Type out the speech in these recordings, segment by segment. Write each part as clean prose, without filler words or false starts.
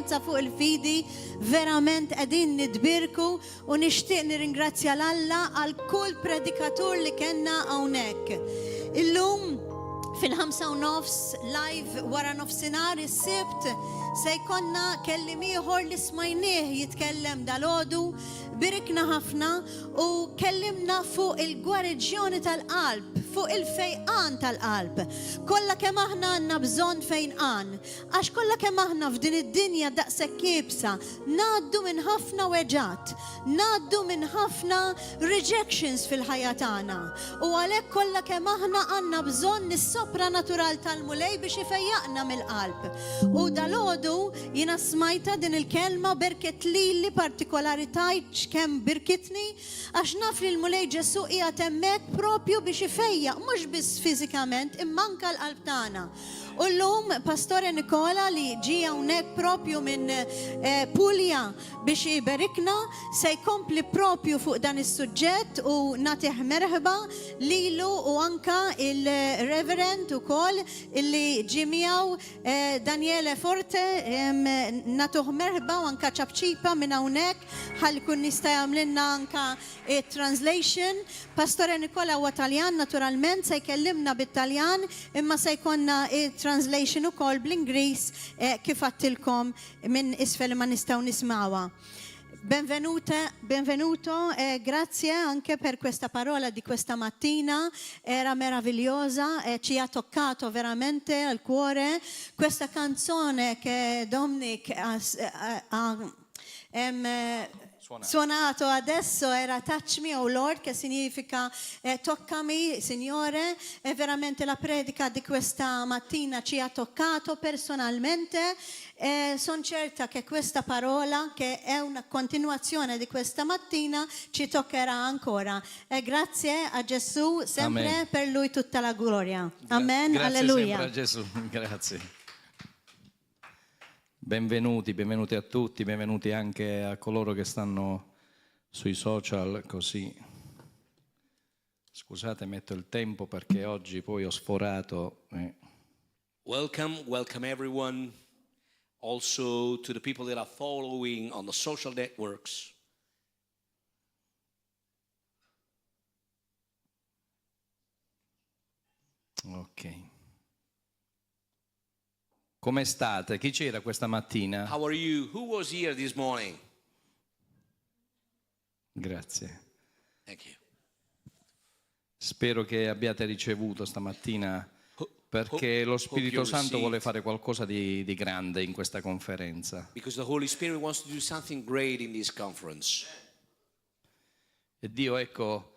konferenza fuq il-fidi verament qegħdin nidbirku u nixtieq nirringrazzja l-Alla għal kull predikatur li kellna hawnhekk. Illum fil-5:30 live wara nofsinhar is-Sibt se jkollna kellim ieħor li smajnieh jitkellem dalgħodu, birikna ħafna u kellimna fuq il-gwariġjoni tal-qalb, fuq il-fejqan tal-qalb. Kollha kemm aħna għandna bżonn fejqan, għax kollha kemm aħna f'din id-dinja daqshekk kiebsa, ngħaddu minn ħafna weġat, ngħaddu minn ħafna rejections fil-ħajja tagħna. U għalhekk kollha kemm aħna għandna bżonn nis-sopra natural tal-mulej biex ifejjaqna mill-qalb. U dalgħodu jiena smajta din il-kelma berket lili partikolari tajt kemm birkitni għax naf li l-mulej Ġesu qiegħed hemmhekk propju biex ifejjaq mhux biss fiżikament imma anke l-qalb tagħna. U llum Pastore Nikola li ġie hawnhekk propju minn Pulja biex jiberikna se jkompli propju fuq dan is-suġġett u nagħtih merħba lilu u anka il-Reverend ukoll illi ġie miegħu Daniele Forte nagħtuh merħba u anka ċabċipa minn hawnhekk ħalli kun jista' jagħmlilna anka translation. Pastore Nikola huwa Taljan naturalment se jkellimna bit-Taljan imma se jkollna translation ukoll bl-Ingliż kif għattilkom minn isfel ma nistgħu nismawha. Benvenuto, grazie anche per questa parola di questa mattina, era meravigliosa, ci ha toccato veramente al cuore questa canzone che Dominic ha suonato adesso era Touch Me, oh Lord, che significa toccami, Signore. È veramente la predica di questa mattina ci ha toccato personalmente. Sono certa che questa parola, che è una continuazione di questa mattina, ci toccherà ancora. E grazie a Gesù, sempre Amen. Per Lui tutta la gloria. Amen, grazie alleluia. Sempre a Gesù, grazie. Benvenuti a tutti, benvenuti anche a coloro che stanno sui social, così. Scusate, metto il tempo perché oggi poi ho sforato. Welcome everyone, also to the people that are following on the social networks. Ok. Come state? Chi c'era questa mattina? How are you? Who was here this morning? Grazie. Thank you. Spero che abbiate ricevuto stamattina perché lo Spirito Santo vuole fare qualcosa di grande in questa conferenza. Because the Holy Spirit wants to do something great in this conference. E Dio, ecco,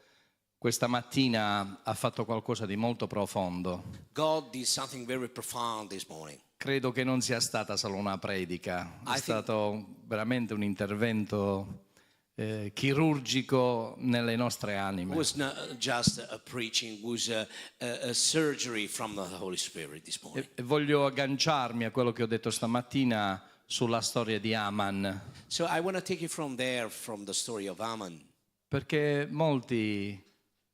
questa mattina ha fatto qualcosa di molto profondo. God did something very profound this morning. Credo che non sia stata solo una predica, è stato veramente un intervento chirurgico nelle nostre anime. It was not just a preaching, it was a surgery from the Holy Spirit this morning. E voglio agganciarmi a quello che ho detto stamattina sulla storia di Aman. So I want to take it from there, from the story of Aman. Perché molti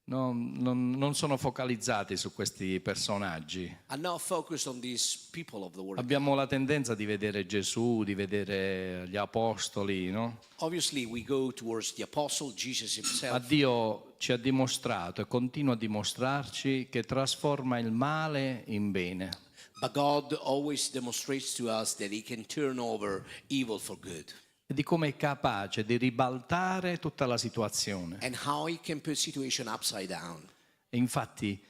non sono focalizzati su questi personaggi. I'm not focused on these people of the world. Abbiamo la tendenza di vedere Gesù, di vedere gli apostoli, no? Obviously we go towards the apostle Jesus himself. Ma Dio ci ha dimostrato e continua a dimostrarci che trasforma il male in bene. But God always demonstrates to us that he can turn over evil for good. E di come è capace di ribaltare tutta la situazione. And how he can put situation upside down. E infatti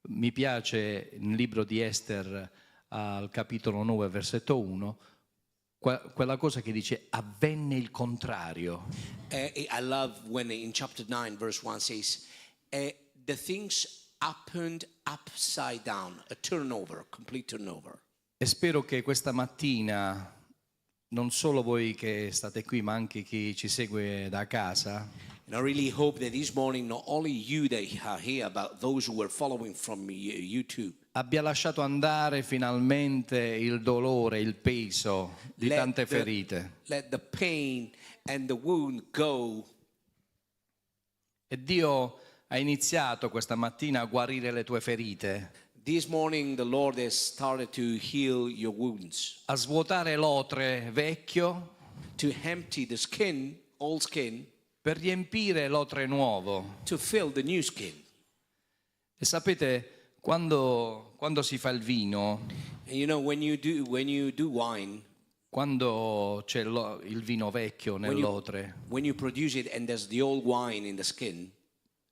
mi piace nel libro di Ester al capitolo 9 versetto 1 quella cosa che dice avvenne il contrario. I love when in chapter 9 verse 1 says the things happened upside down, a turnover, complete turnover. E spero che questa mattina non solo voi che state qui, ma anche chi ci segue da casa. And I really hope that this morning, not only you that are here, but those who are following from YouTube, abbia lasciato andare finalmente il dolore, il peso di tante ferite. Let the pain and the wound go. E Dio ha iniziato questa mattina a guarire le tue ferite. This morning the Lord has started to heal your wounds, a svuotare l'otre vecchio to empty the skin, old skin, per riempire l'otre nuovo. to fill the new skin. E sapete, quando si fa il vino, And you know, when you do wine, quando c'è il vino vecchio nell'otre, when you produce it and there's the old wine in the skin,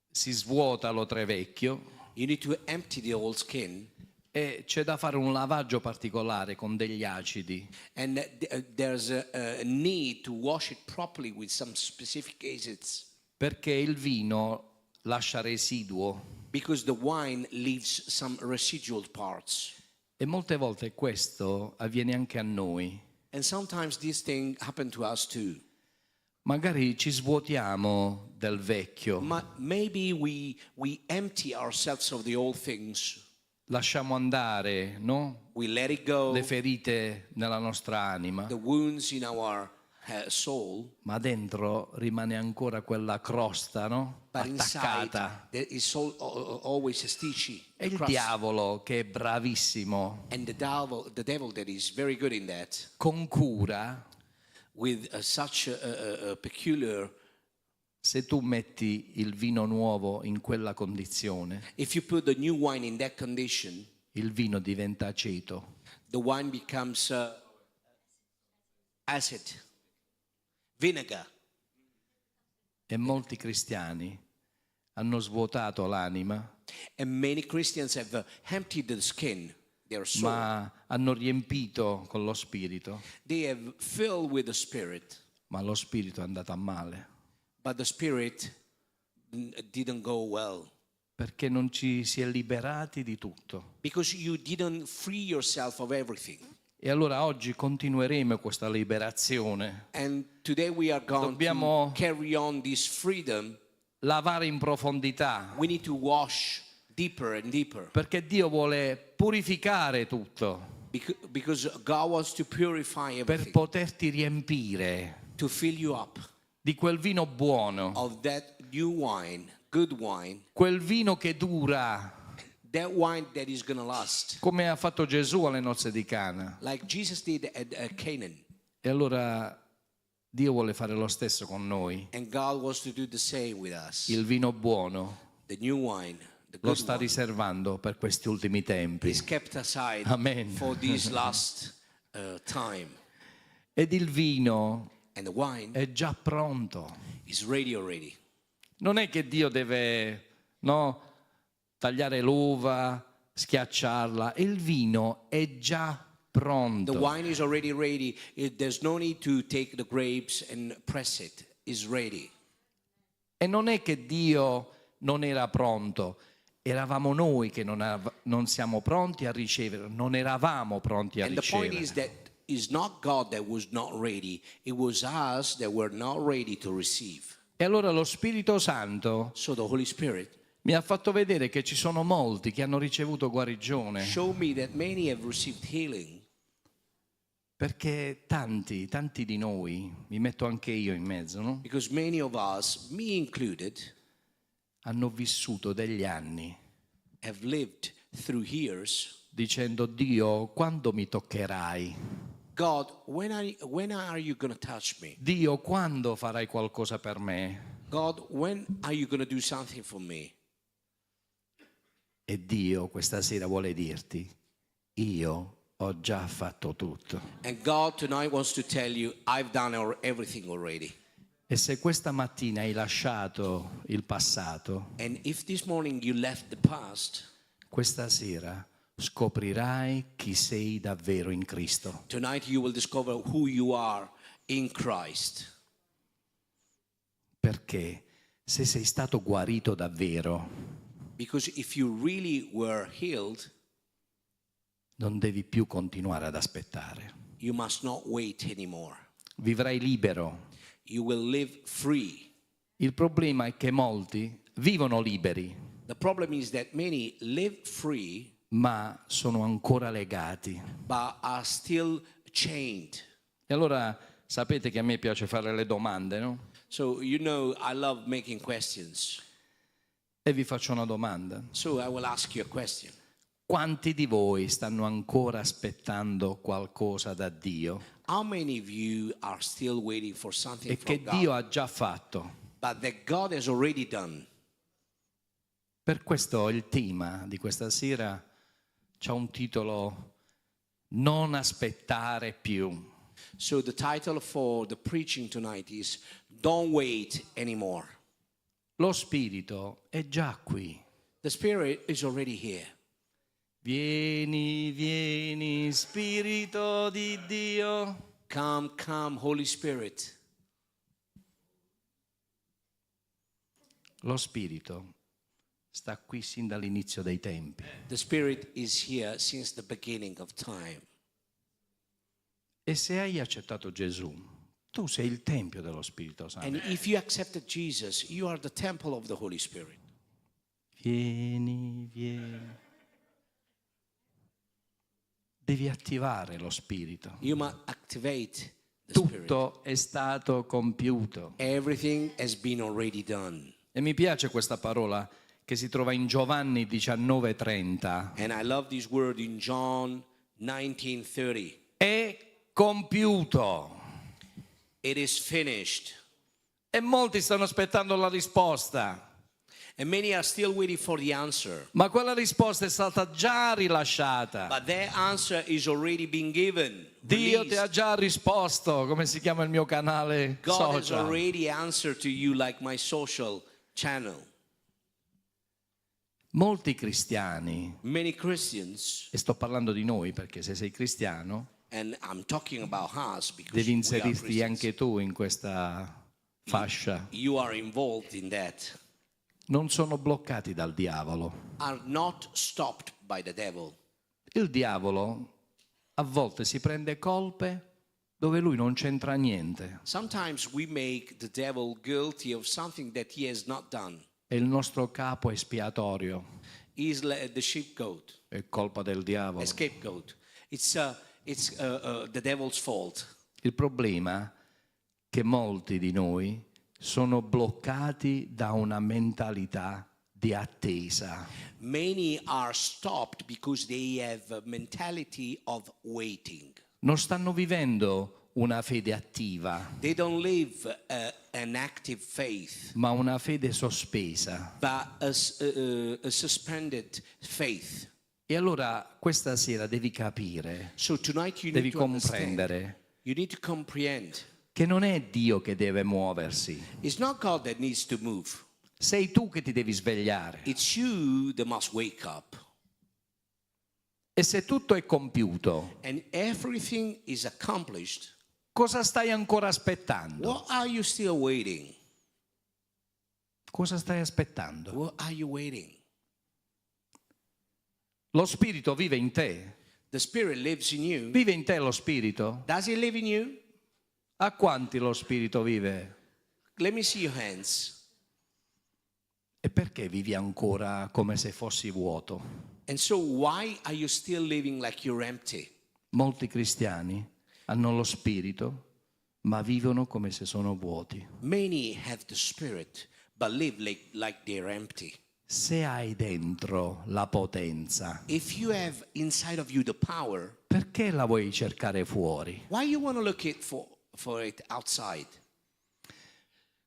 si svuota l'otre vecchio you need to empty the old skin, e c'è da fare un lavaggio particolare con degli acidi, and there's a need to wash it properly with some specific acids, perché il vino lascia residuo. because the wine leaves some residual parts. E molte volte questo avviene anche a noi. And sometimes this thing happen to us too. Magari ci svuotiamo del vecchio, Maybe we empty ourselves of the old things. lasciamo andare, no? We let it go, Le ferite nella nostra anima, the wounds in our soul, ma dentro rimane ancora quella crosta, no? but inside Attaccata. there is always a stitchy. E il crust. diavolo, che è bravissimo, And the devil that is very good in that, con cura, with such a peculiar. se tu metti il vino nuovo in quella condizione, If you put the new wine in that condition, il vino diventa aceto. the wine becomes acid, vinegar. E molti cristiani hanno svuotato l'anima, And many Christians have emptied the skin, their soul. ma hanno riempito con lo spirito, They have filled with the spirit, ma lo spirito è andato a male, but the spirit didn't go well. perché non ci si è liberati di tutto. Because you didn't free yourself of everything. E allora oggi continueremo questa liberazione, And today we are going Dobbiamo- to carry on this freedom. lavare in profondità, We need to wash deeper and deeper. perché Dio vuole purificare tutto Because God wants to purify per everything, poterti riempire to fill you up di quel vino buono, of that new wine, good wine, quel vino che dura, that wine that is going to last, come ha fatto Gesù alle nozze di Cana. like Jesus did at Canaan. E allora Dio vuole fare lo stesso con noi. And God wants to do the same with us. Il vino buono The new wine, the lo good sta wine, riservando per questi ultimi tempi. is kept aside Amen. for this last time. Ed il vino And the wine è già pronto. is ready already. Non è che Dio deve, no, tagliare l'uva, schiacciarla. Il vino è già The pronto. wine is already ready. There's no need to take the grapes and press it. It's ready. E non è che Dio non era pronto. Eravamo noi che non siamo pronti a ricevere, non eravamo pronti a And the point ricevere. is that it's not God that was not ready. It was us that were not ready to receive. E allora lo Spirito Santo So the Holy Spirit mi ha fatto vedere che ci sono molti che hanno ricevuto guarigione, showed me that many have received healing. perché tanti di noi, mi metto anche io in mezzo, no? Because many of us, me included, Hanno vissuto degli anni have lived through years. dicendo: Dio, quando mi toccherai? God, when are you going to touch me? Dio, quando farai qualcosa per me? God, when are you going to do something for me? E Dio questa sera vuole dirti: io ho già fatto tutto. And God tonight wants to tell you, I've done everything already. E se questa mattina hai lasciato il passato, And if this morning you left the past, questa sera scoprirai chi sei davvero in Cristo. tonight you will discover who you are in Christ. Perché se sei stato guarito davvero, Because if you really were healed, non devi più continuare ad aspettare. you must not wait anymore. Vivrai libero. You will live free. Il problema è che molti vivono liberi, The problem is that many live free ma sono ancora legati. but are still chained. E allora sapete che a me piace fare le domande, no? So, you know, I love making questions. E vi faccio una domanda. So I will ask you a question. Quanti di voi stanno ancora aspettando qualcosa da Dio How many of you are still waiting for something e che from God, Dio ha già fatto? but that God has already done? Per questo il tema di questa sera c'ha un titolo: Non aspettare più. So the title for the preaching tonight is Don't Wait Anymore. Lo Spirito è già qui. The Spirit is already here. Vieni, vieni, Spirito di Dio. Come, come, Holy Spirit. Lo Spirito sta qui sin dall'inizio dei tempi. The Spirit is here since the beginning of time. E se hai accettato Gesù, tu sei il Tempio dello Spirito Santo. And if you accepted Jesus, you are the temple of the Holy Spirit. Vieni, vieni. Devi attivare lo Spirito. You must activate the Spirit. Tutto è stato compiuto. Everything has been already done. E mi piace questa parola che si trova in Giovanni 19:30. And I love this word in John 19:30. È compiuto. It is finished. E molti stanno aspettando la risposta. And many are still waiting for the answer. Ma quella risposta è stata già rilasciata. But their answer is already been given. Dio ti released. ha già risposto, come si chiama il mio canale God has social. already answered to you like my social channel. Molti cristiani, Many Christians, e sto parlando di noi perché se sei cristiano and I'm talking about us because devi we are inserirti Christians. anche tu in questa fascia, You are involved in that. non sono bloccati dal diavolo. Are not stopped by the devil. Il diavolo a volte si prende colpe dove lui non c'entra niente. Sometimes we make the devil guilty of something that he has not done. È il nostro capo espiatorio, He is the scapegoat, è colpa del diavolo. a scapegoat. It's the devil's fault. Il problema è che molti di noi sono bloccati da una mentalità di attesa. Many are stopped because they have a mentality of waiting. Non stanno vivendo una fede attiva, They don't live an active faith, ma una fede sospesa. but a suspended faith. E allora questa sera devi capire, So tonight you devi need to understand. comprendere You need to comprehend. che non è Dio che deve muoversi, It's not God that needs to move. sei tu che ti devi svegliare. It's you that must wake up. E se tutto è compiuto, And everything is accomplished. cosa stai ancora aspettando? What are you still waiting? Cosa stai aspettando? What are you waiting? Lo Spirito vive in te. The Spirit lives in you. Vive in te lo Spirito? Does He live in you? A quanti lo Spirito vive? Let me see your hands. E perché vivi ancora come se fossi vuoto? And so why are you still living like you're empty? Molti cristiani hanno lo Spirito, ma vivono come se sono vuoti. Many have the Spirit, but live like they're empty. Se hai dentro la potenza, If you have inside of you the power, perché la vuoi cercare fuori? why you want to look it for it outside?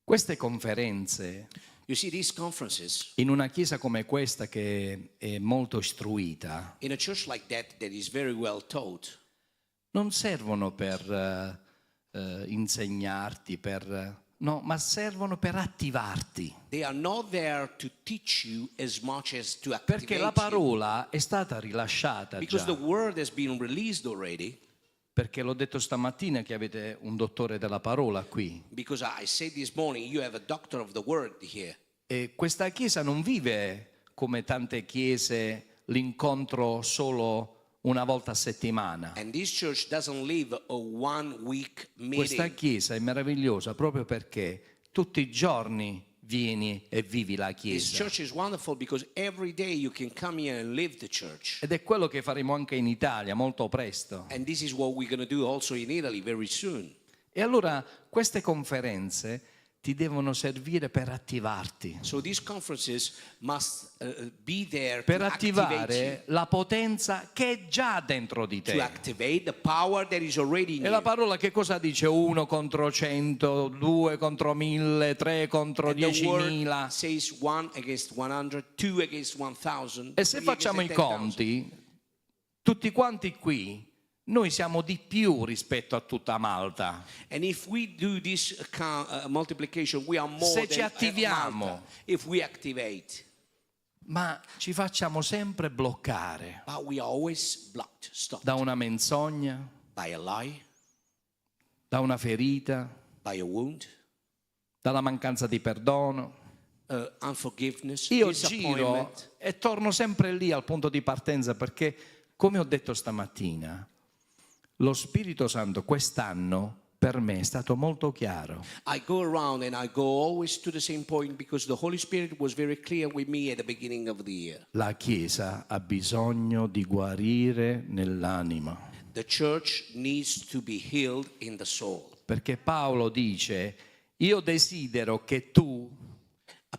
Queste conferenze, You see, these conferences, in una chiesa come questa che è molto istruita, in a church like that is very well taught, non servono per insegnarti, no, ma servono per attivarti. they are not there to teach you as much as to Perché activate la you. parola è stata rilasciata Because già. the word has been released already. Perché l'ho detto stamattina che avete un dottore della parola qui. Because I said this morning, you have a doctor of the word here. E questa chiesa non vive come tante chiese l'incontro solo una volta a settimana. And this church doesn't live a 1 week Questa meeting. chiesa è meravigliosa proprio perché tutti i giorni vieni e vivi la This chiesa. church is wonderful because every day you can come here and live the church. Ed è quello che faremo anche in Italia molto presto. And this is what we're going to do also in Italy very soon. E allora queste conferenze ti devono servire per attivarti, So these conferences must be there per to activate attivare la potenza che è già dentro di you, to te. activate the power that is already in E la you. parola che cosa dice? 1 contro 100, 2 contro 1000, 3 contro And the word 10.000. says 1 against 100, 2 against 1000. E se 3 facciamo i against 10,000. conti, tutti quanti qui, noi siamo di più rispetto a tutta Malta. And if we do this multiplication, we are more Se ci than attiviamo. Malta. If we activate, Ma ci facciamo sempre bloccare but we are always blocked, stopped da una menzogna, by a lie, da una ferita, by a wound, dalla mancanza di perdono. unforgiveness, Io giro disappointment. e torno sempre lì al punto di partenza perché, come ho detto stamattina, lo Spirito Santo quest'anno per me è stato molto chiaro. I go around and I go always to the same point because the Holy Spirit was very clear with me at the beginning of the year. La Chiesa ha bisogno di guarire nell'anima. The church needs to be healed in the soul. Perché Paolo dice, io desidero che tu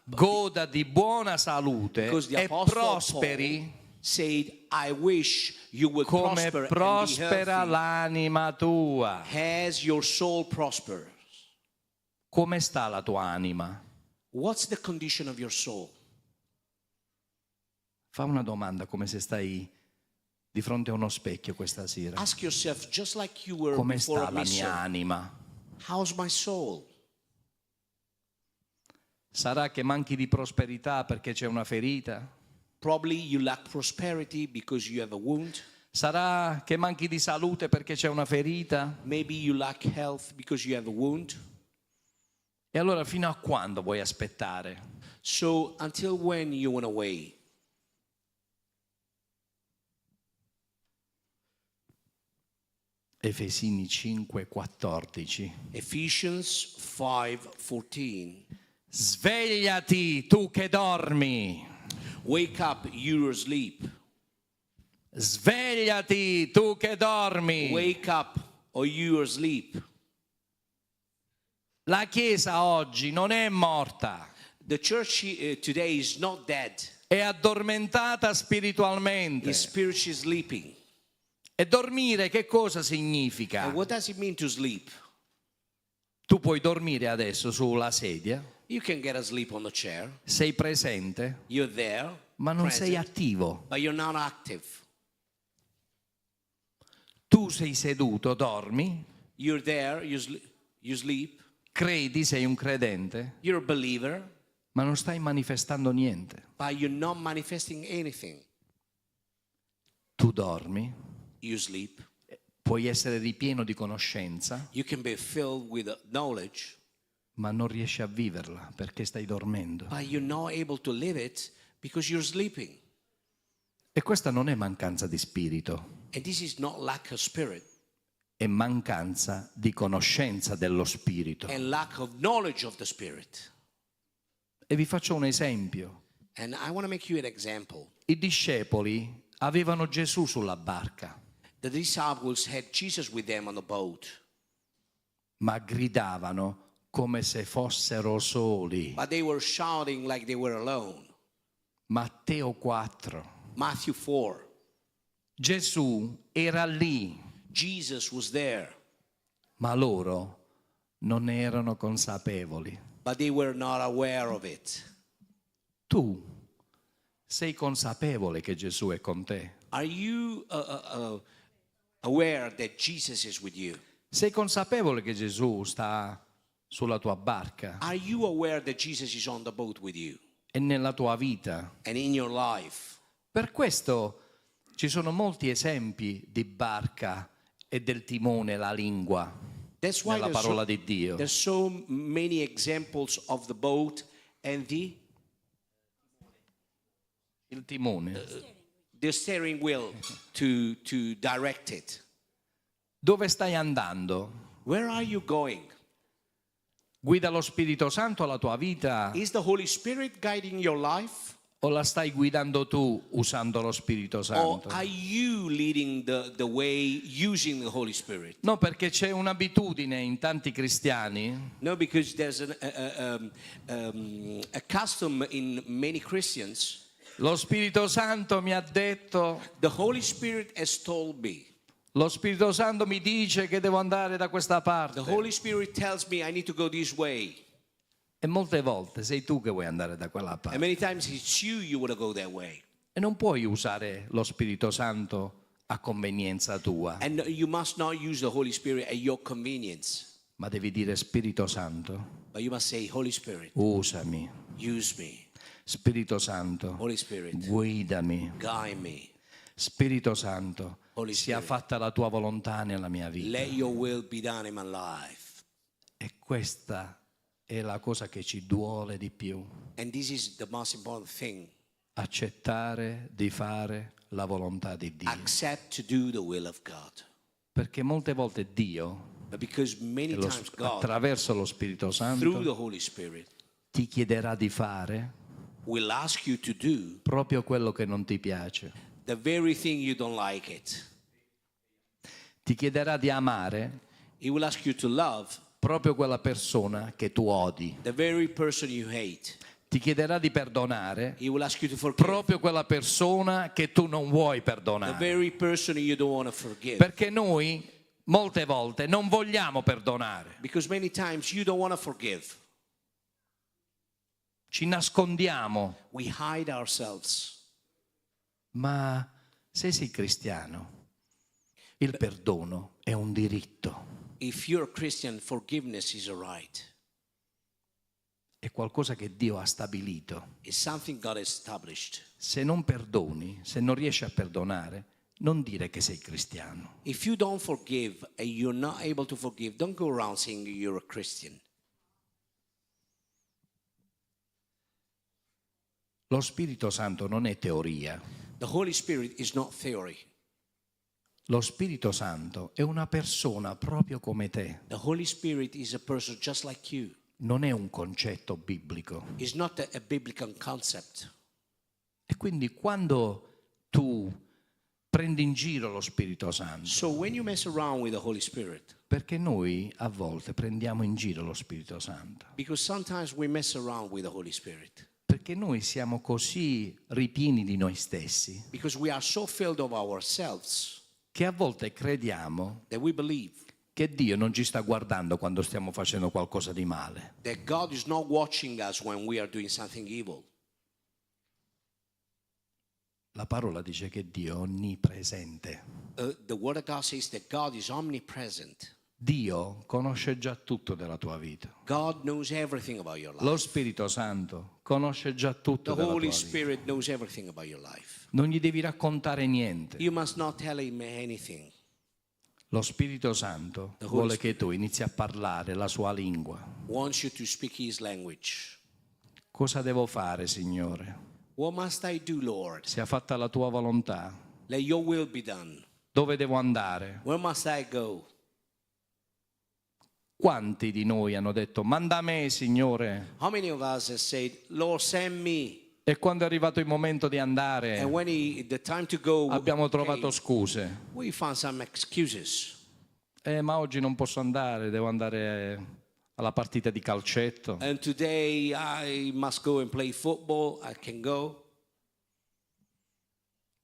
goda di buona salute Because the e Apostle prosperi Paul said, I wish you would come prosper and be prospera healthy l'anima tua. as your soul prospers. Come sta la tua anima? What's the condition of your soul? Fa una domanda come se stai di fronte a uno specchio questa sera. Ask yourself, just like you were Come before sta a la mia missile, anima? how's my soul? Sarà che manchi di prosperità perché c'è una ferita? Probably you lack prosperity because you have a wound. Sarà che manchi di salute perché c'è una ferita? Maybe you lack health because you have a wound. E allora fino a quando vuoi aspettare? So until when you want to wait? Efesini 5:14. Ephesians 5:14. Svegliati tu che dormi. Wake up, you who sleep. Svegliati tu che dormi. Wake up, or you who sleep. La Chiesa oggi non è morta, The church today is not dead. è addormentata spiritualmente. It's spiritually sleeping. E dormire che cosa significa? And what does it mean to sleep? Tu puoi dormire adesso sulla sedia, You can get asleep on the chair. sei presente, You're there, ma non present, sei attivo. but you're not active. Tu sei seduto, dormi, You're there, you sleep. credi, sei un credente, You're a believer, ma non stai manifestando niente. but you're not manifesting anything. Tu dormi, You sleep. puoi essere ripieno di conoscenza, You can be filled with knowledge, ma non riesci a viverla perché stai dormendo. but you're not able to live it because you're sleeping. E questa non è mancanza di spirito, And this is not lack of spirit è mancanza di conoscenza dello spirito. and lack of knowledge of the spirit. E vi faccio un esempio. And I want to make you an example. I discepoli avevano Gesù sulla barca, The disciples had Jesus with them on the boat, ma gridavano come se fossero soli. but they were shouting like they were alone. Matteo 4. Matthew 4. Gesù era lì, Jesus was there, ma loro non erano consapevoli. but they were not aware of it. Tu sei consapevole che Gesù è con te? Are you aware that Jesus is with you? Sei consapevole che Gesù sta sulla tua barca Are you aware that Jesus is on the boat with you e nella tua vita? and in your life? Per questo ci sono molti esempi di barca e del timone, la lingua, That's why nella parola di Dio. there's so many examples of the boat and Il timone. the steering wheel to direct it. Dove stai andando? Where are you going? Guida lo Spirito Santo la tua vita Is the Holy Spirit guiding your life? O la stai guidando tu usando lo Spirito Or Santo? are you leading the way using the Holy Spirit? No, perché c'è un'abitudine in tanti cristiani No, because there's a custom in many Christians. Lo Spirito Santo mi ha detto, The Holy Spirit has told me. lo Spirito Santo mi dice che devo andare da questa parte. The Holy Spirit tells me I need to go this way. E molte volte sei tu che vuoi andare da quella And parte. many times it's you want to go that way. E non puoi usare lo Spirito Santo a convenienza tua, And you must not use the Holy Spirit at your convenience. ma devi dire Spirito Santo, But you must say, Holy Spirit, usami. use me. Spirito Santo, Holy Spirit, guidami. guide me. Spirito Santo, Holy sia Spirit. fatta la tua volontà nella mia vita. Let your will be done in my life. E questa è la cosa che ci duole di più. And this is the most important thing. Accettare di fare la volontà di Dio. Accept to do the will of God. Perché molte volte Dio, But because many times God, attraverso lo Spirito through the Santo, Holy Spirit, ti chiederà di fare will ask you to do proprio quello che non ti piace. the very thing you don't like it. Ti chiederà di amare He will ask you to love proprio quella persona che tu odi. the very person you hate. Ti chiederà di perdonare He will ask you to forgive proprio quella persona che tu non vuoi the perdonare. very person you don't want to forgive. Perché noi molte volte non vogliamo perdonare, Because many times you don't want to forgive. ci nascondiamo. We hide ourselves. Ma se sei cristiano, il perdono è un diritto, If you're a Christian, forgiveness is a right. è qualcosa che Dio ha stabilito. It's something God has established. Se non perdoni, se non riesci a perdonare, non dire che sei cristiano. If you don't forgive and you're not able to forgive, don't go around saying you're a Christian. Lo Spirito Santo non è teoria. The Holy Spirit is not theory. Lo Spirito Santo è una persona proprio come te. The Holy Spirit is a person just like you. Non è un concetto biblico. It's not a biblical concept. E quindi quando tu prendi in giro lo Spirito Santo, So when you mess around with the Holy Spirit, perché noi a volte prendiamo in giro lo Spirito Santo, because sometimes we mess around with the Holy Spirit, perché noi siamo così ripieni di noi stessi because we are so filled of ourselves che a volte crediamo that we believe che Dio non ci sta guardando quando stiamo facendo qualcosa di male. that God is not watching us when we are doing something evil. La parola dice che Dio è onnipresente. The Word of God says that God is omnipresent. Dio conosce già tutto della tua vita. God knows everything about your life. Lo Spirito Santo conosce già tutto The della tua Holy vita. Spirit knows everything about your life. Non gli devi raccontare niente. You must not tell him anything. Lo Spirito Santo The Holy vuole che tu inizi a parlare la sua lingua. Wants you to speak his language. Cosa devo fare, Signore? What must I do, Lord? Sia fatta la tua volontà. Let your will be done. Dove devo andare? Where must I go? Quanti di noi hanno detto, manda a me, Signore? How many of us have said, Lord, send me? E quando è arrivato il momento di andare, And when the time to go, abbiamo trovato came, scuse. we found some excuses. Ma oggi non posso andare, devo andare alla partita di calcetto. And today I must go and play football. I can go.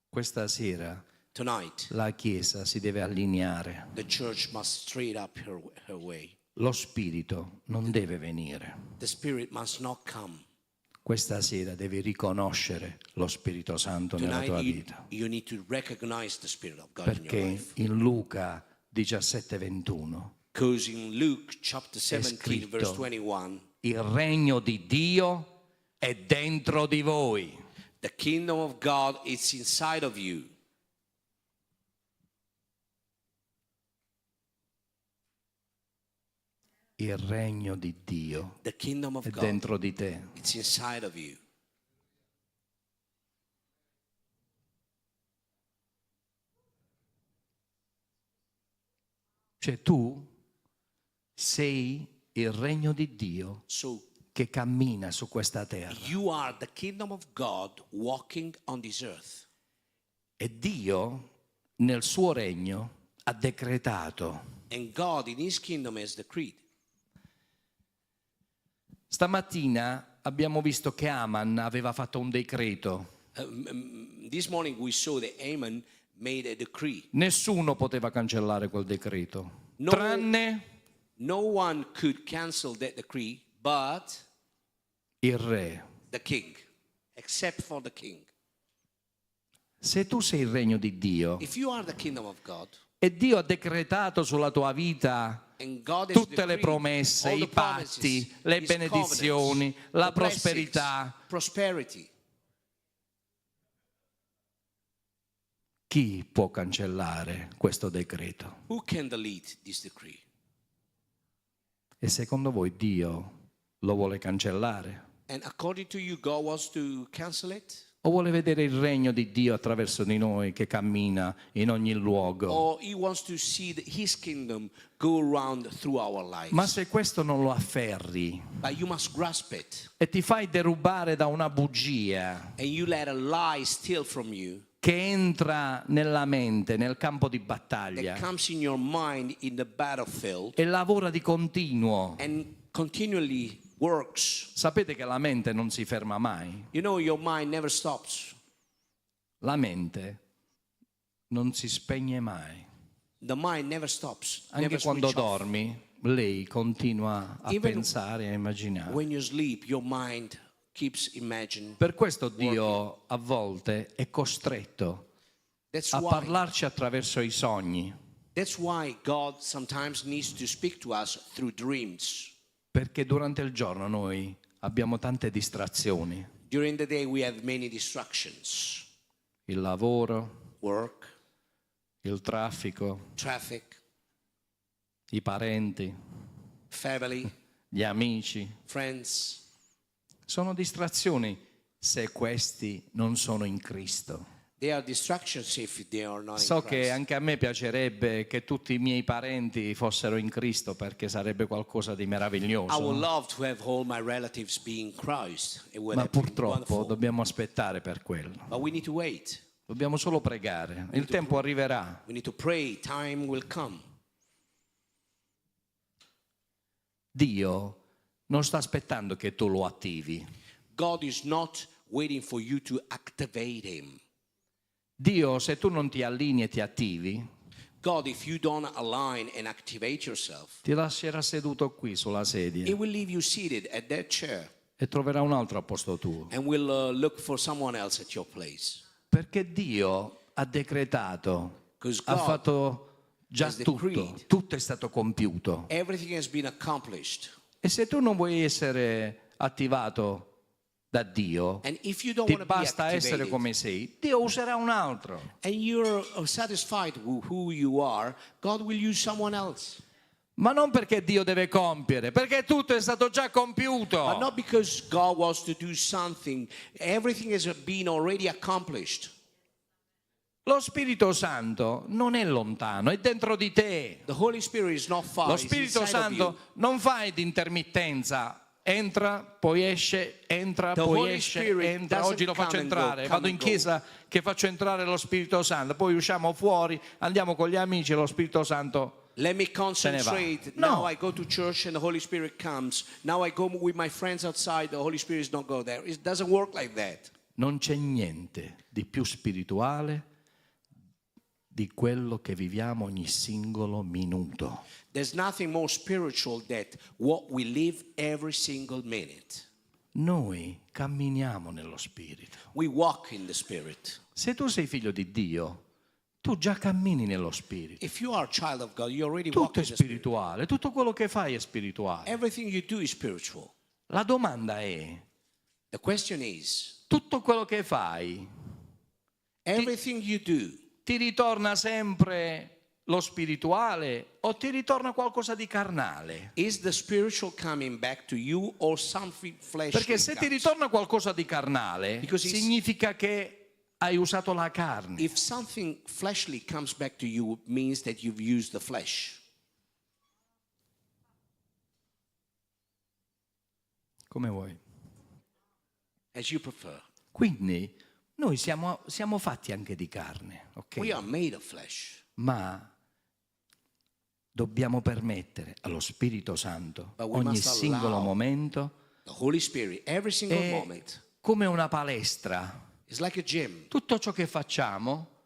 Questa sera Tonight, la Chiesa si deve allineare. the church must straight up her way. Lo Spirito non deve venire. The Spirit must not come. Questa sera devi riconoscere lo Spirito Santo nella tua Tonight vita. you need to recognize the Spirit of God in your Perché life. in Luca 17:21 Because in Luke chapter 17 scritto, verse 21, il regno di Dio è dentro di voi. the kingdom of God is inside of you. Il regno di Dio The kingdom of è God, dentro di te. it's inside of you. Cioè tu sei il regno di Dio So che cammina su questa terra. You are the kingdom of God walking on this earth. E Dio nel suo regno ha decretato. And God in his kingdom has decreed. Stamattina abbiamo visto che Aman aveva fatto un decreto. This morning we saw that Haman made a decree. Nessuno poteva cancellare quel decreto, No. tranne No one could cancel that decree but il re. the king, except for the king. Se tu sei il regno di Dio If you are the kingdom of God, e Dio ha decretato sulla tua vita and God has tutte le decreed promesse, all i the promises, patti, le his benedizioni, covenants, la the blessings, prosperità, prosperity, chi può cancellare questo decreto? who can delete this decree? E secondo voi Dio lo vuole cancellare? And according to you, God wants to cancel it? O vuole vedere il regno di Dio attraverso di noi che cammina in ogni luogo? Or he wants to see his kingdom go around through our lives? Ma se questo non lo afferri But you must grasp it. e ti fai derubare da una bugia And you let a lie steal from you che entra nella mente, nel campo di that battaglia comes in your mind in the battlefield e lavora di continuo. and continually works. Sapete che la mente non si ferma mai. You know, your mind never stops. La mente non si spegne mai. The mind never stops. Anche Never quando switch off. dormi, lei continua a Even pensare, a immaginare. When you sleep, your mind keeps imagining. Per questo Dio a volte è costretto That's a why. parlarci attraverso i sogni, That's why God sometimes needs to speak to us through dreams. perché durante il giorno noi abbiamo tante distrazioni. During the day, we have many distractions: Il lavoro, work, il traffico, traffic, i parenti, family, gli amici. friends. Sono distrazioni se questi non sono in Cristo. They are distractions if they are not So in che Christ. anche a me piacerebbe che tutti i miei parenti fossero in Cristo perché sarebbe qualcosa di I would meraviglioso. love to have all my relatives be in Christ. It would Ma have been purtroppo wonderful. dobbiamo aspettare per quello. But we need to wait. Dobbiamo solo pregare. Il tempo arriverà. We need to pray. Time will come. Dio non sta aspettando che tu lo attivi. God is not waiting for you to activate him. Dio, se tu non ti allinei e ti attivi, God, if you don't align and activate yourself, ti lascerà seduto qui sulla he sedia will leave you seated at that chair e troverà un altro a posto tuo. and will look for someone else at your place. Perché Dio ha decretato, 'Cause ha God fatto già has tutto, decreed. tutto è stato compiuto. Everything has been accomplished. E se tu non vuoi essere attivato da Dio, And if you don't ti want to be basta essere activated come sei, Dio userà un altro. and you're satisfied with who you are, God will use someone else. Ma non perché Dio deve compiere, perché tutto è stato già compiuto. But not because God wants to do something. Everything has been already accomplished. Lo Spirito Santo non è lontano, è dentro di te. The Holy Spirit is not far. Lo It's Spirito inside of you. Santo non fa di intermittenza. Entra, poi esce, entra, The poi Holy esce, Spirit entra. doesn't Oggi lo faccio come and go, entrare, come vado in and go. chiesa che faccio entrare lo Spirito Santo, poi usciamo fuori, andiamo con gli amici e lo Spirito Santo. Let me ne va. concentrate. No. Now I go to church and the Holy Spirit comes. Now I go with my friends outside. The Holy Spirit does not go there. It doesn't work like that. Non c'è niente di più spirituale di quello che viviamo ogni singolo minuto. There's nothing more spiritual than what we live every single minute. Noi camminiamo nello Spirito. We walk in the Spirit. Se tu sei figlio di Dio, tu già cammini nello Spirito. If you are a child of God, you already walk Tutto in è the Spirit. spirituale, tutto quello che fai è spirituale. Everything you do is spiritual. La domanda è, The question is, tutto quello che fai everything you do, ti ritorna sempre lo spirituale o ti ritorna qualcosa di carnale? is the spiritual coming back to you or something fleshly? Perché se ti comes? ritorna qualcosa di carnale, Because it's- significa che hai usato la carne. If something fleshly comes back to you, it means that you've used the flesh. come vuoi. as you prefer. Quindi noi siamo fatti anche di carne, ok? We are made of flesh. Ma dobbiamo permettere allo Spirito Santo But we ogni must singolo allow momento the Holy Spirit, every single è moment, come una palestra. is like a gym. Tutto ciò che facciamo,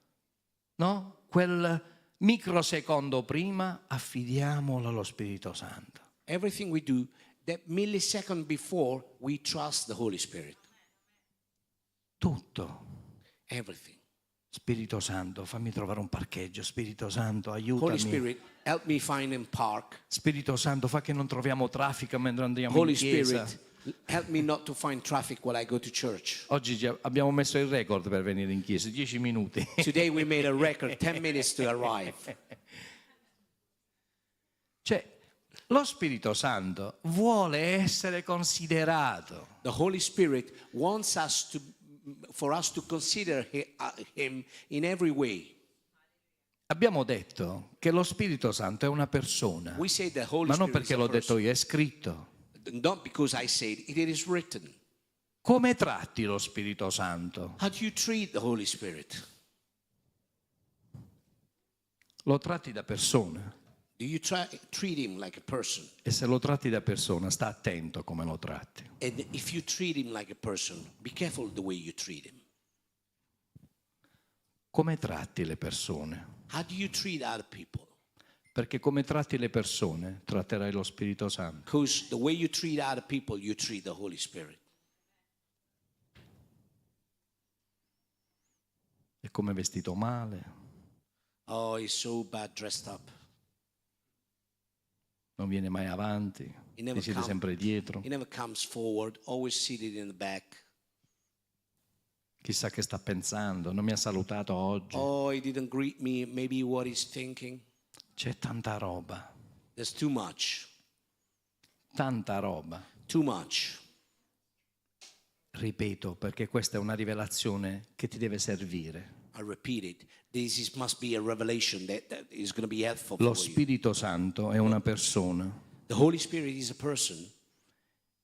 no? Quel microsecondo prima affidiamolo allo Spirito Santo. Everything we do, that millisecond before, we trust the Holy Spirit. Tutto. Everything. Spirito Santo, fammi trovare un parcheggio. Spirito Santo, Holy aiutami. Spirit, help me find a park. Spirito Santo, fa che non troviamo traffico mentre andiamo Holy in chiesa. Spirit, help me not to find traffic while I go to church. Oggi abbiamo messo il record per venire in chiesa, 10 minuti. Today we made a record, 10 minutes to arrive. Cioè, lo Spirito Santo vuole essere considerato. The Holy Spirit wants for us to consider Him in every way. Abbiamo detto che lo Spirito Santo è una persona, We say the Holy ma non Spirit perché is a l'ho detto person. io, è scritto. Not because I said it, it is written. Come tratti lo Spirito Santo? How do you treat the Holy Spirit? Lo tratti da persona, Do you treat Him like a person? e se lo tratti da persona sta attento come lo tratti. And if you treat Him like a person, be careful the way you treat Him. Come tratti le persone? How do you treat other people? Perché come tratti le persone, tratterai lo Spirito Santo. Because the way you treat other people, you treat the Holy Spirit. È come vestito male, Oh, he's so bad dressed up. non viene mai avanti, never ti siede come. sempre dietro. He never comes forward, always seated in the back. Chissà che sta pensando, non mi ha salutato oggi. Oh, he didn't greet me, maybe what he's thinking. C'è tanta roba, There's too much. tanta roba. Too much. Ripeto, perché questa è una rivelazione che ti deve servire. I repeat it. Must be a revelation that is going to be helpful Lo for you. Spirito Santo è una persona, The Holy Spirit is a person.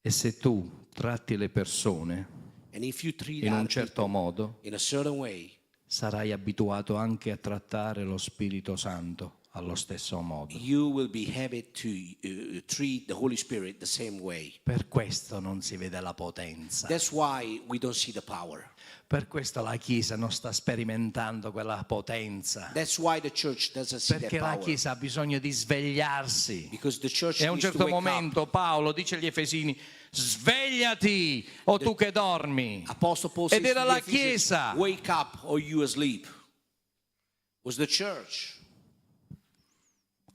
e se tu tratti le persone And if you treat in un other certo people modo, in a certain way, sarai abituato anche a trattare lo Spirito Santo allo stesso modo. you will be happy to treat the Holy Spirit the same way. Per questo non si vede la potenza. That's why we don't see the power. Per questo la Chiesa non sta sperimentando quella potenza. That's why the church doesn't see that Perché la power. Chiesa ha bisogno di svegliarsi. Because the church E a un needs to certo wake up. momento Paolo dice agli Efesini: svegliati o tu che dormi. Apostle Paul Ed says era to the la Ephesians, Chiesa. wake up or you asleep. Was the church.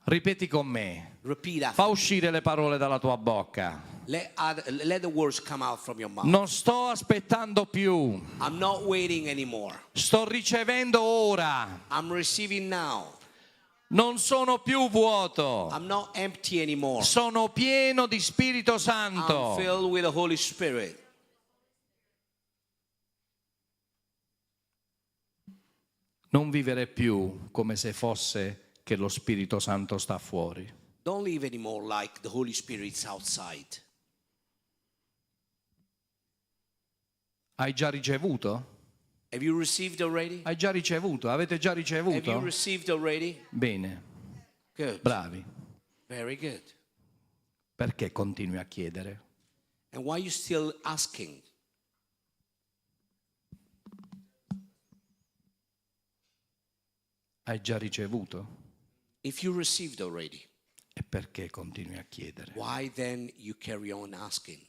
Ripeti con me. Repeat after. Fa uscire le parole dalla tua bocca. Let the words come out from your mouth. Non sto aspettando più. I'm not waiting anymore. Sto ricevendo ora. I'm receiving now. Non sono più vuoto. I'm not empty anymore. Sono pieno di Spirito I'm Santo. filled with the Holy Spirit. Non vivere più come se fosse che lo Spirito Santo sta fuori. Don't live anymore like the Holy Spirit's outside. Hai già ricevuto? Have you received already? Hai già ricevuto? Avete già Have you ricevuto? received already? Bene, Good. bravi. Very good. Perché continui a chiedere? And why are you still asking? Hai già ricevuto? If you received already, E perché continui a chiedere? why then you carry on asking?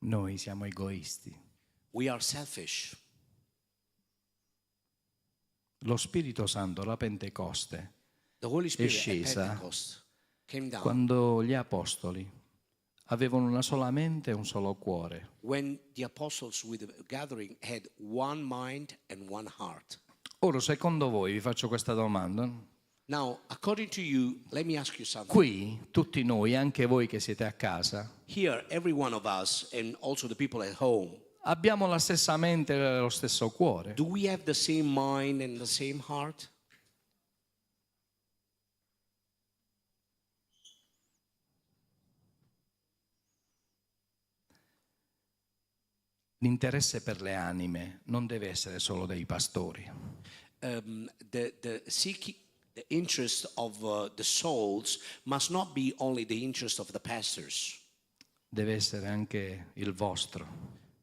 Noi siamo egoisti. We are selfish. Lo Spirito Santo alla Pentecoste, The Holy Spirit at scesa Pentecost came down quando gli apostoli avevano una sola mente e un solo cuore. when the apostles with the gathering had one mind and one heart. Ora, secondo voi, vi faccio questa domanda. Now, according to you, let me ask you something. Qui, tutti noi, anche voi che siete a casa, Here, every one of us, and also the people at home, abbiamo la stessa mente e lo stesso cuore. do we have the same mind and the same heart? l'interesse per le anime non deve essere solo dei pastori. The interest of the souls must not be only the interest of the pastors. Deve essere anche il vostro.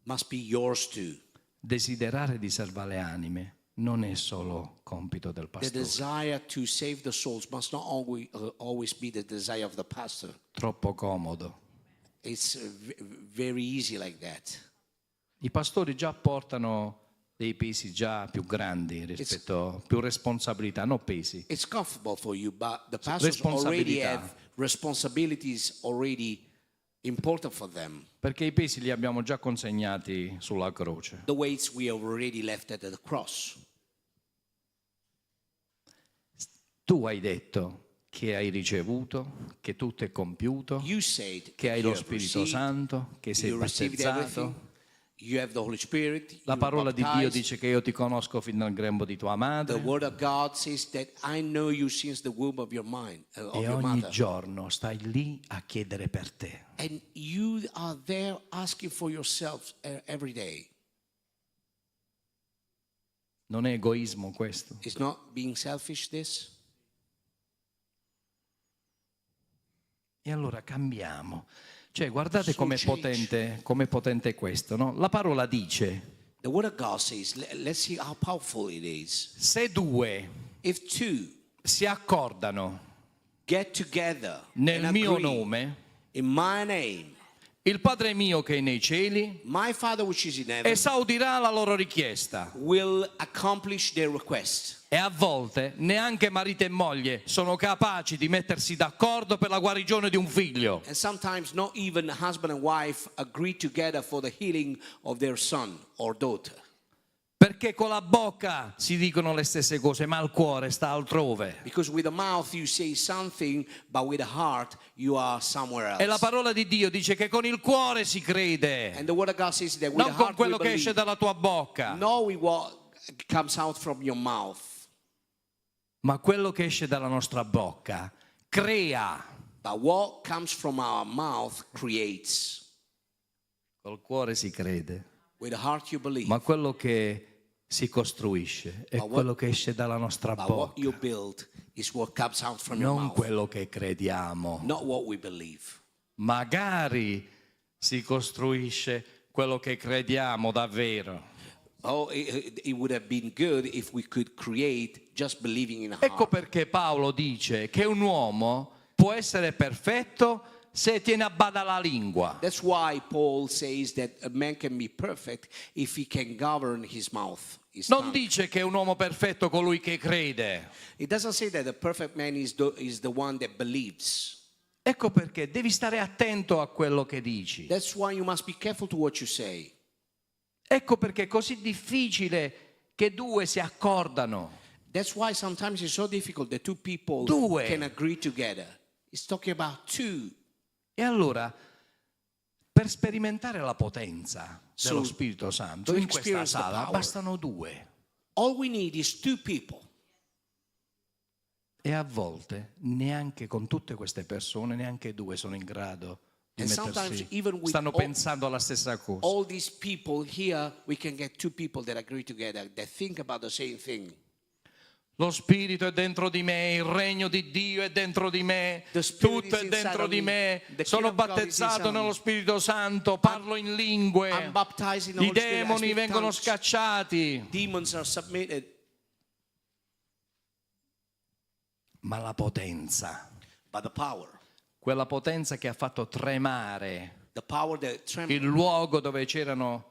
Must be yours too. Desiderare di salvare le anime non è solo compito del The pastore. desire to save the souls must not always be the desire of the pastor. Troppo comodo. It's very easy like that. I pastori già portano dei pesi già più grandi rispetto, più responsabilità, non pesi. It's comfortable for you, but the pastors already have responsibilities already important for them. Perché i pesi li abbiamo già consegnati sulla croce. The weights we have already left at the cross. Tu hai detto che hai ricevuto, che tutto è compiuto, You said che hai you lo have Spirito received, Santo, che sei you received battezzato. everything. You have the Holy Spirit. La you parola di Dio baptized. dice che io ti conosco fin dal grembo di tua The madre Word of God says that I know you since the womb of your mind, of e your ogni mother. giorno stai lì a chiedere per te. And you are there asking for yourself every day. Non è egoismo questo? It's not being selfish, this? E allora cambiamo. Cioè, guardate So com'è change. potente questo, no? La parola dice, The Word of God says, let's see how powerful it is. se due If two si accordano get together nel and mio agree nome, in my name, il Padre mio che è nei cieli my Father which is in heaven esaudirà la loro richiesta. will accomplish their request. E a volte neanche marito e moglie sono capaci di mettersi d'accordo per la guarigione di un figlio. And sometimes not even husband and wife agree together for the healing of their son or daughter. Perché con la bocca si dicono le stesse cose, ma il cuore sta altrove. Because with the mouth you say something, but with the heart you are somewhere else. E la parola di Dio dice che con il cuore si crede, And the Word of God says that with non the con heart we quello che esce believe. dalla tua bocca, Not with what comes out from your mouth, ma quello che esce dalla nostra bocca crea. but what comes from our mouth creates. Col cuore si crede, With the heart you believe, ma quello che si costruisce è Ma what- quello che esce dalla nostra but what you bocca, build is what comes out from your non mouth, quello che crediamo. not what we believe. Magari si costruisce quello che crediamo davvero. Oh, it would have been good if we could create just believing in a Ecco heart. perché Paolo dice che un uomo può essere perfetto se tiene a bada la lingua. That's why Paul says that a man can be perfect if he can govern his mouth. His Non tongue. dice che è un uomo perfetto colui che crede. It doesn't say that the perfect man is the one that believes. Ecco perché devi stare attento a quello che dici. That's why you must be careful to what you say. Ecco perché è così difficile che due si accordano. That's why sometimes it's so difficult that two people Due. can agree together. It's talking about two. E allora, per sperimentare la potenza dello So, Spirito Santo to in questa experience the sala power. bastano due. All we need is two people. E a volte neanche con tutte queste persone, neanche due sono in grado di And sometimes mettersi. even with Stanno all- pensando alla stessa cosa. All these people here, we can get two people that agree together, that think about the same thing. Lo Spirito è dentro di me, il regno di Dio è dentro di me, The Spirit tutto is è inside dentro of di me. me, The sono kingdom of God is battezzato inside of nello me. Spirito Santo, parlo in lingue, I'm baptized in the i Holy Spirit. I demoni speak vengono tongues. scacciati, Demons are submitted. ma la potenza, By the power. quella potenza che ha fatto tremare The power that trembled. il luogo dove c'erano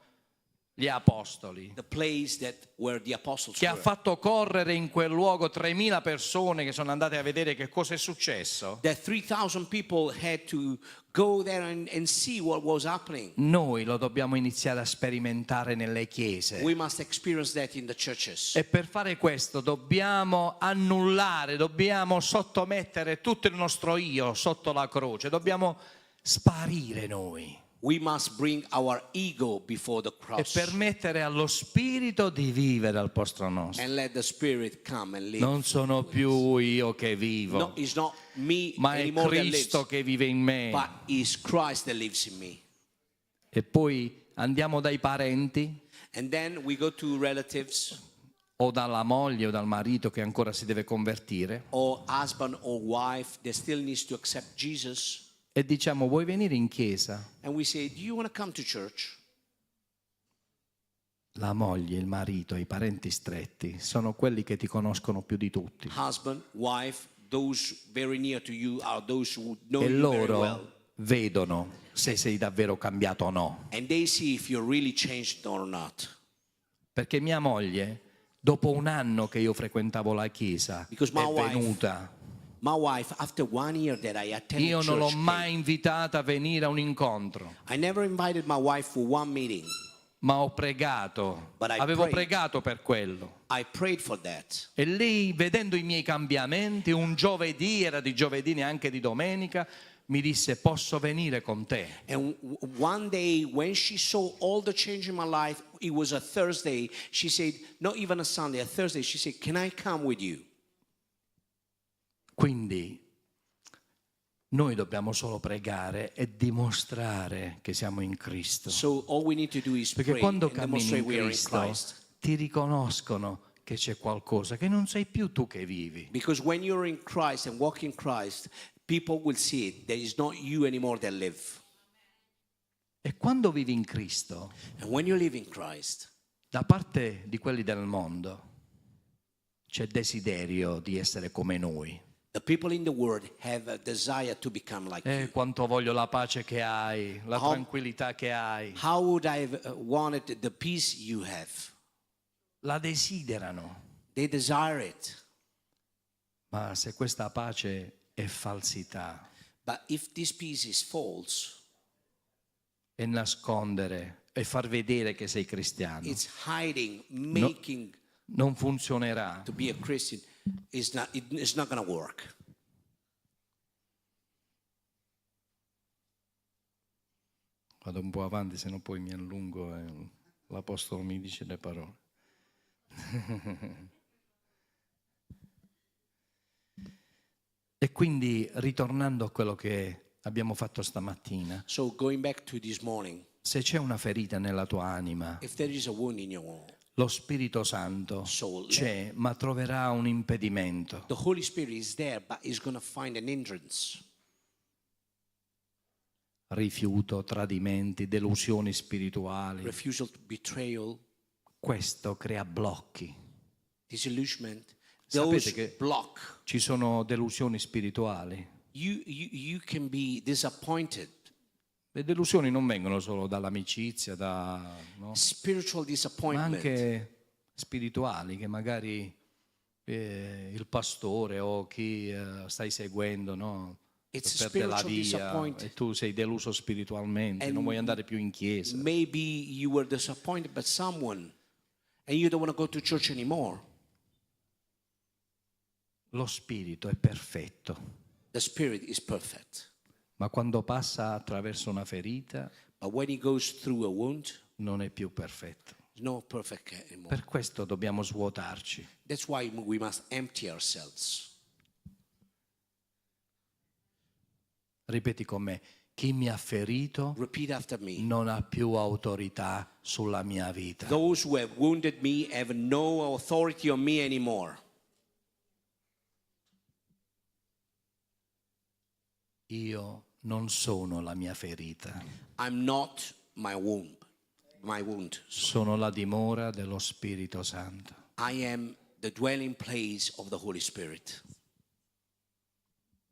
gli apostoli, The place that where the apostles che ha were. fatto correre in quel luogo 3.000 persone che sono andate a vedere che cosa è successo. That 3,000 people had to go there and see what was happening. Noi lo dobbiamo iniziare a sperimentare nelle chiese. We must experience that in the churches. E per fare questo dobbiamo annullare, dobbiamo sottomettere tutto il nostro io sotto la croce, dobbiamo sparire noi We must bring our ego before the e cross permettere allo Spirito di vivere al posto nostro. and let the Spirit come and live. Non sono più io che vivo, No, it's not me ma è anymore that Cristo lives, che vive in me. but it's Christ that lives in me. E poi andiamo dai parenti And then we go to relatives o dalla moglie o dal marito che ancora si deve convertire or husband or wife that still needs to accept Jesus. e diciamo: vuoi venire in chiesa? And we say, do you want to come to church? La moglie, il marito, i parenti stretti sono quelli che ti conoscono più di tutti. Husband, wife, those very near to you are those who know E you very loro well. vedono se sei davvero cambiato o no. And they see if you're really changed or not. Perché mia moglie, dopo un anno che io frequentavo la chiesa, Because è my wife- venuta. My wife, after 1 year that I attended Io non l'ho church, mai invitata a venire a un incontro, I never invited my wife for one meeting. ma ho pregato, But I avevo prayed. pregato per quello. I prayed for that. E lei, vedendo i miei cambiamenti, un giovedì, era di giovedì neanche di domenica, mi disse: posso venire con te? And one day when she saw all the change in my life, it was a Thursday, she said, not even a Sunday, a Thursday, she said, can I come with you? Quindi noi dobbiamo solo pregare e dimostrare che siamo in Cristo. So all we need to do is Perché pray quando and cammini demonstrate in we are in Cristo Christ. ti riconoscono che c'è qualcosa che non sei più tu che vivi. Because when you're in Christ and walk in Christ, people will see it. There is not you anymore that live. E quando vivi in Cristo, And when you live in Christ, da parte di quelli del mondo, c'è desiderio di essere come noi. the people in the world have a desire to become like you. Quanto voglio la pace che hai, la How- tranquillità che hai. How would I have wanted the peace you have? La desiderano. They desire it. Ma se questa pace è falsità, But if this peace is false, è nascondere e far vedere che sei cristiano, it's hiding, making non funzionerà. to be a Christian, it's not going to work. Vado un po' avanti, se no poi mi allungo e l'Apostolo mi dice le parole. E quindi, ritornando a quello che abbiamo fatto stamattina, So going back to this morning, se c'è una ferita nella tua anima, if there is a wound in your lo Spirito Santo soul, c'è, ma troverà un impedimento. the Holy Spirit is there, but is going to find an hindrance. Rifiuto, tradimenti, delusioni spirituali. Refusal, betrayal, Questo crea blocchi. disillusionment. Sapete Those che- block. Ci sono delusioni spirituali. You can be disappointed. Le delusioni non vengono solo dall'amicizia, no? Spiritual Ma disappointment. anche spirituali, che magari il pastore o chi stai seguendo, no? It's perde la spiritual via disappointment. e tu sei deluso spiritualmente, And non vuoi andare più in chiesa. Maybe you were disappointed by someone and you don't want to go to church anymore. Lo spirito è perfetto, The Spirit is perfect. ma quando passa attraverso una ferita But when He goes through a wound, non è più perfetto. it's not perfect anymore. Per questo dobbiamo svuotarci. That's why we must empty ourselves. Ripeti con me: chi mi ha ferito Repeat after me. non ha più autorità sulla mia vita. Those who have wounded me have no authority on me anymore. Io non sono la mia ferita, I'm not my wound. My wound. sono la dimora dello Spirito Santo. I am the dwelling place of the Holy Spirit.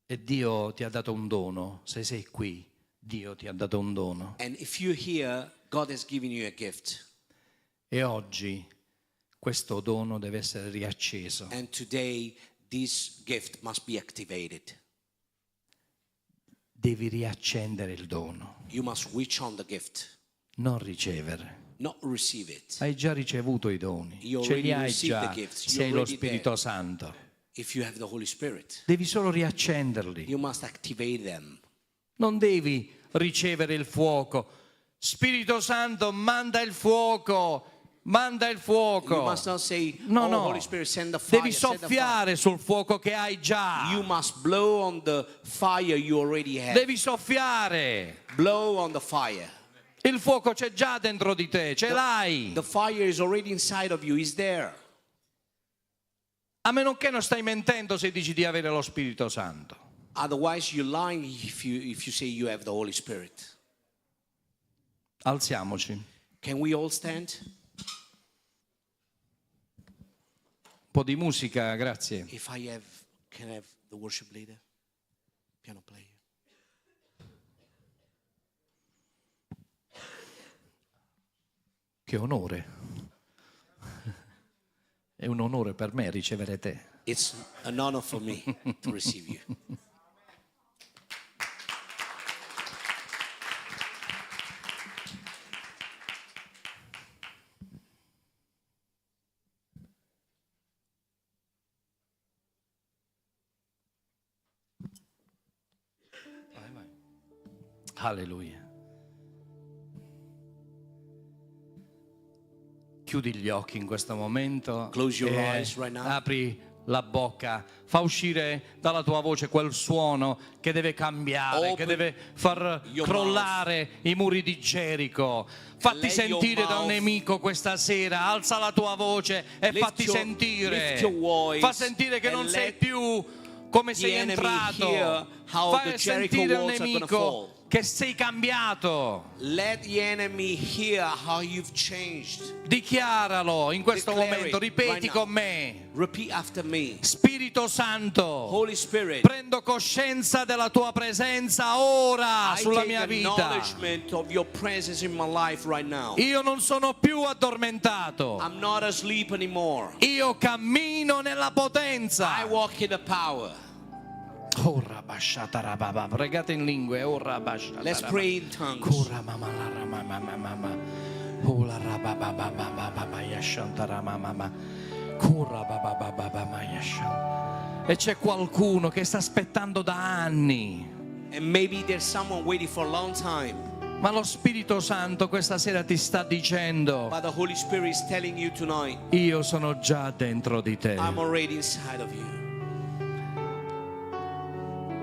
E Dio ti ha dato un dono. Se sei qui, Dio ti ha dato un dono. And if you're here, God has given you a gift. E oggi questo dono deve essere riacceso. And today, this gift must be activated. Devi riaccendere il dono, You must switch on the gift, non ricevere. not receive it. Hai già ricevuto i doni, You ce li already hai received già, the gifts. You're sei lo already Spirito there. Santo. If you have the Holy Spirit, Devi solo riaccenderli. you must activate them. Non devi ricevere il fuoco. Spirito Santo, manda il fuoco. Manda il You fuoco. must not say, No, oh, no. Holy Spirit, send the fire. Devi send the fire. soffiare sul fuoco che hai già. You must blow on the fire you already have. Devi soffiare. Blow on the fire. Il fuoco c'è già dentro di te, ce l'hai. The fire is already inside of you, is there. A meno che non stai mentendo se dici di avere lo Spirito Santo. Otherwise, you're lying if you say you have the Holy Spirit. Alziamoci. Can we all stand? Un po' di musica, grazie. If can I have the worship leader, piano player. Che onore. È un onore per me ricevere te. It's an honor for me to receive you. Alleluia. Chiudi gli occhi in questo momento. Close your e eyes right now. apri la bocca. Fa uscire dalla tua voce quel suono che deve cambiare, che Open deve far your crollare i muri di Gerico. Fatti let your sentire dal mouth- nemico questa sera. Alza la tua voce e Lift fatti your- sentire. lift your voice Fa sentire che and non sei let più come the sei enemy entrato. hear how Fai the Jericho sentire al walls are gonna nemico fall. che sei cambiato. Let the enemy hear how you've changed. Dichiaralo in questo Declare momento, it ripeti right now. con me. Repeat after me. Spirito Santo, Holy Spirit, prendo coscienza della tua presenza ora I sulla take mia vita. acknowledgement of your presence in my life right now. Io non sono più addormentato. I'm not asleep anymore. Io cammino nella I potenza. walk in the power. Ora basciata rababa. Pregate in lingue. Ora basciata. Let's rababa. pray in tongues. Cura mama la rama mama mama. Ula rababa baba baba yashanta rama mama. Cura baba baba yashanta. E c'è qualcuno che sta aspettando da anni. And maybe there's someone waiting for a long time. Ma lo Spirito Santo questa sera ti sta dicendo: But the Holy Spirit is telling you tonight, io sono già dentro di te. I'm already inside of you.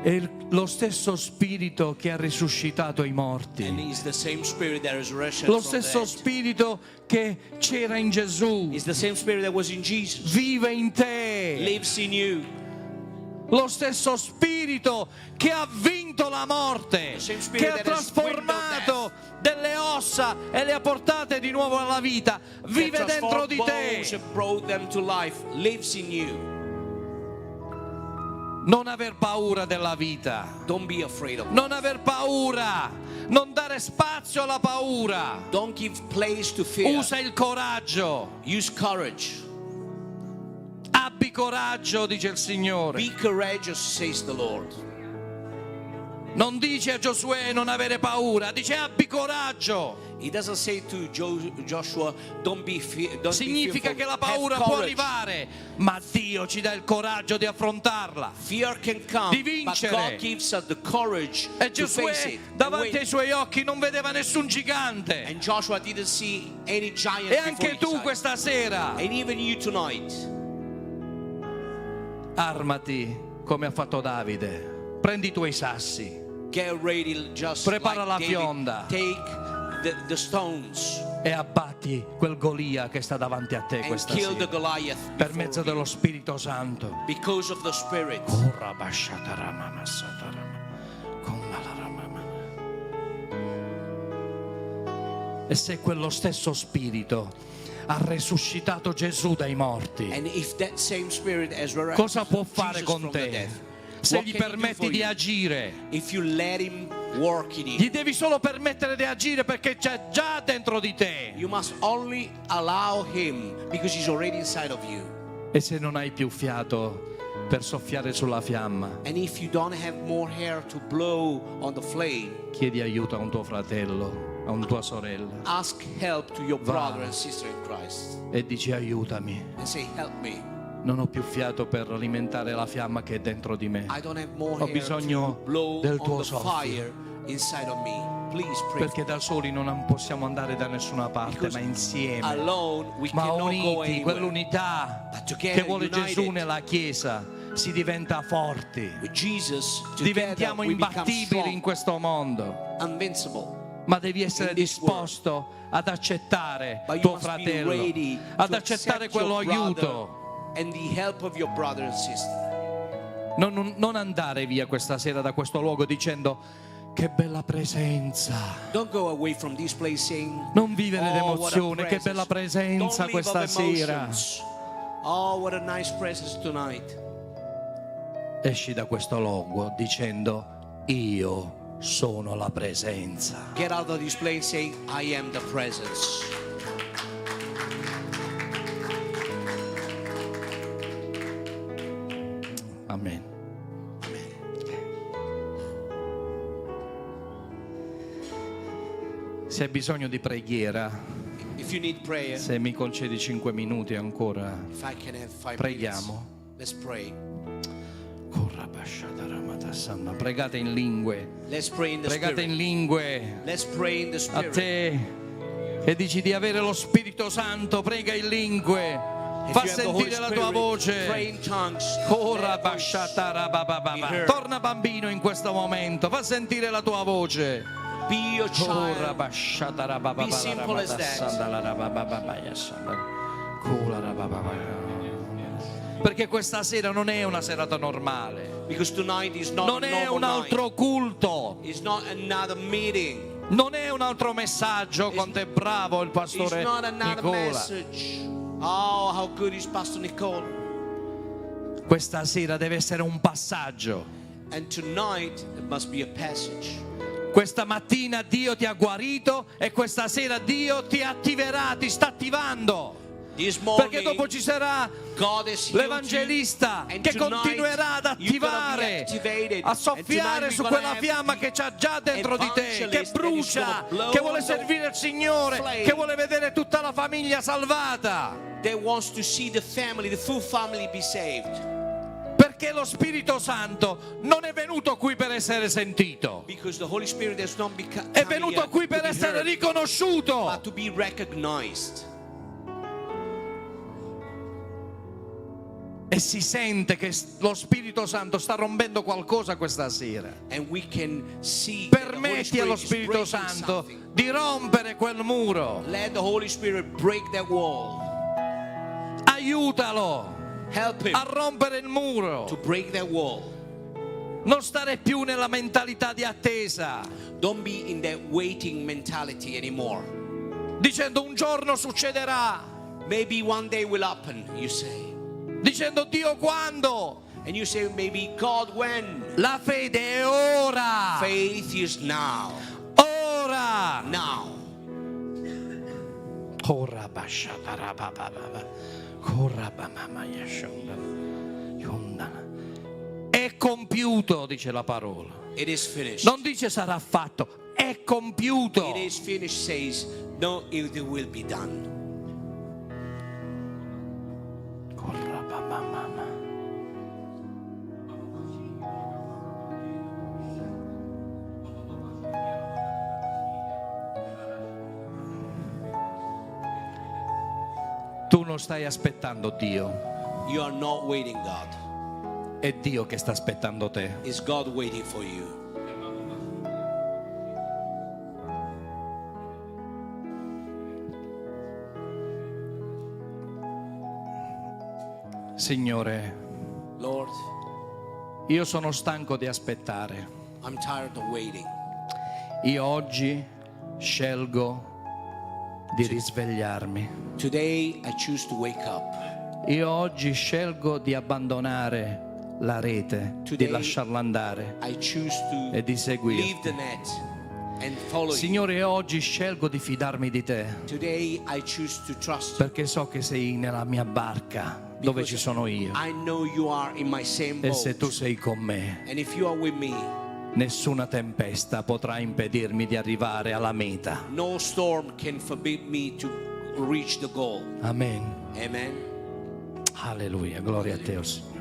È lo stesso Spirito che ha risuscitato i And morti. it's the same Spirit that is resurrected Lo from the stesso dead. Spirito che c'era in Gesù It's the same Spirit that was in Jesus. vive in te. Lives in you. Lo stesso Spirito che ha vinto la morte, The same Spirit che ha that has trasformato delle ossa e le ha portate di nuovo alla vita, vive That dentro transformed di bones te. and brought them to life. Lives in you. Non aver paura della vita, Don't be afraid of it. non aver paura, non dare spazio alla paura. Don't give place to fear. Usa il coraggio, Use courage. abbi coraggio, dice il Signore. Be courageous, says the Lord. Non dice a Giosuè non avere paura, dice abbi coraggio. He doesn't say to Joshua, don't be Significa fearful. che la Have paura può courage. arrivare, ma Dio ci dà il coraggio di affrontarla. Fear can come, Di but vincere. God gives us the courage E to face Giosuè it. and davanti win. ai suoi occhi non vedeva nessun gigante. And Joshua didn't see any giant E before anche his tu eyes. questa sera And even you tonight, armati come ha fatto Davide. Prendi i tuoi sassi, get ready just Prepara la like David. fionda. Take the stones e abbatti quel Golia che sta davanti a te and questa kill the sera. Goliath Per before mezzo you. dello Spirito Santo. Because of the Spirit. E se quello stesso Spirito ha resuscitato Gesù dai morti, And if that same Spirit has cosa può fare Jesus con from the te? death, Se what gli can he do permetti for di you? agire, If you let Him work in you, gli devi solo permettere di agire perché c'è già dentro di te. you must only allow Him because He's already inside of you. E se non hai più fiato per soffiare sulla fiamma, And if you don't have more hair to blow on the flame, chiedi aiuto a un tuo fratello, a una tua sorella ask help to your Va. brother and sister in Christ e dici aiutami. and say, help me. Non ho più fiato per alimentare la fiamma che è dentro di me. I don't have more Ho hair bisogno to blow del on tuo the soffio. fire inside of me. Please pray. Perché da soli non possiamo andare da nessuna parte, Because ma insieme. alone we Ma cannot go uniti, anywhere. quell'unità But together, che vuole united, Gesù nella Chiesa, si diventa forti. With Jesus, together Diventiamo we become imbattibili strong, in questo mondo. invincible. ma devi essere in this world. disposto ad accettare But you tuo must be fratello, ready ad to accettare accept quello your brother aiuto. and the help of your brother and sister. Non andare via questa sera da questo luogo dicendo che bella presenza. Don't go away from this place saying, Non vivere "Oh, what a l'emozione, che presence." bella presenza Don't live questa of sera. emotions. Oh, what a nice presence tonight. Esci da questo luogo dicendo io sono la presenza. Get out of this place saying, I am the presence. Amen. Amen. Se hai bisogno di preghiera, If you need prayer, se mi concedi 5 minuti ancora, if I can have 5 preghiamo. minutes, let's pray. Pregate in lingue, Let's pray in the pregate Spirit. in lingue. Let's pray in the A Spirit. te che dici di avere lo Spirito Santo, prega in lingue, If fa you have the Holy sentire la tua Spirit, pray voce. in tongues. Ora Let voice be heard. torna bambino in questo momento, fa sentire la tua voce. Be your Ora child. Be simple as Perché questa sera non è una serata normale, Because tonight is not non a è un normal altro culto, night. It's not another meeting. non è un altro messaggio. Quanto è bravo il It's pastore not another Nicola. message. Oh, how good is Pastor Nicole. Questa sera deve essere un passaggio. And tonight it must be a passage. Questa mattina Dio ti ha guarito e questa sera Dio ti attiverà, ti sta attivando. This morning, Perché dopo ci sarà God has healed l'evangelista you, and che tonight continuerà ad you're gonna be attivare, activated, a and soffiare tonight su we're gonna quella have fiamma the che c'ha già dentro di te, che evangelist that is brucia, gonna blow che vuole the servire il Signore, flame. che vuole vedere tutta la famiglia salvata. that wants to see the family, the full family be saved. Perché lo Spirito Santo non è venuto qui per essere sentito, Because the Holy Spirit has not become è venuto qui per essere riconosciuto. but to be recognized. E si sente che lo Spirito Santo sta rompendo qualcosa questa sera. And we can see that the Holy Permetti allo Spirit Spirito is breaking Santo something. di rompere quel muro. Let the Holy Spirit break that wall. Aiutalo Help him a rompere il muro. to break that wall. Non stare più nella mentalità di attesa, Don't be in that waiting mentality anymore. dicendo un giorno succederà, Maybe one day will happen, you say. dicendo Dio quando. And you say, maybe God when? La fede è ora. Faith is now. Ora. Now. Corra basciata corra mamma yashonda. È compiuto, dice la parola. It is finished. Non dice sarà fatto, è compiuto. It is finished says, no, it will be done. Corra mamma. Tu non stai aspettando Dio, You are not waiting God. è Dio che sta aspettando te. It's God waiting for you. Signore, Lord, io sono stanco di aspettare. I'm tired of waiting. Io oggi scelgo di risvegliarmi. Today I choose to wake up. Io oggi scelgo di abbandonare la rete, di Today, lasciarla andare I choose to e di seguirti. leave the net and follow you. Signore, io oggi scelgo di fidarmi di te, Today I choose to trust you. perché so che sei nella mia barca dove ci sono io. I know you are in my same E se tu boat. sei con me, And if you are with me, nessuna tempesta potrà impedirmi di arrivare alla meta. no storm can forbid me to reach the goal. Amen. Amen. Alleluia, gloria a te, oh Signore.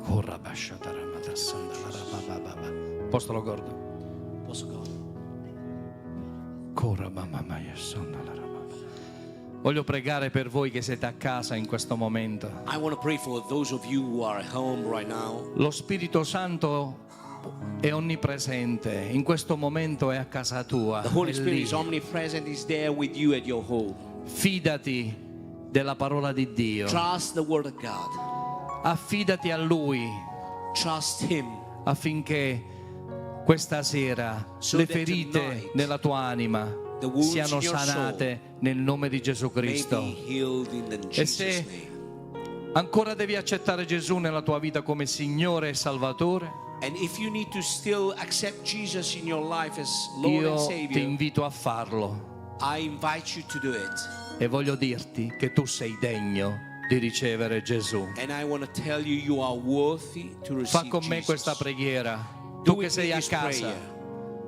Corra basciata ramata sandala rabababa. Apostolo Gordo. Posso go? Corra mamma mia sandala rababa. Voglio pregare per voi che siete a casa in questo momento. I want to pray for those of you who are at home right now. Lo Spirito Santo è onnipresente, in questo momento è a casa tua, The Holy è Spirit lì. is omnipresent, is there with you at your home. Fidati della parola di Dio, Trust the Word of God. affidati a Lui Trust Him. affinché questa sera So le that ferite tonight, nella tua anima the wounds siano in your sanate nel nome di Gesù May Cristo. be healed in the E Jesus' se name. ancora devi accettare Gesù nella tua vita come Signore e Salvatore, And if you need to still accept Jesus in your life as Lord and io ti Savior, invito a farlo I invite you to do it. e voglio dirti che tu sei degno di ricevere Gesù. And I want to tell you, you are worthy to receive Fa con me Jesus. questa preghiera, Do tu che with sei me a this casa. prayer.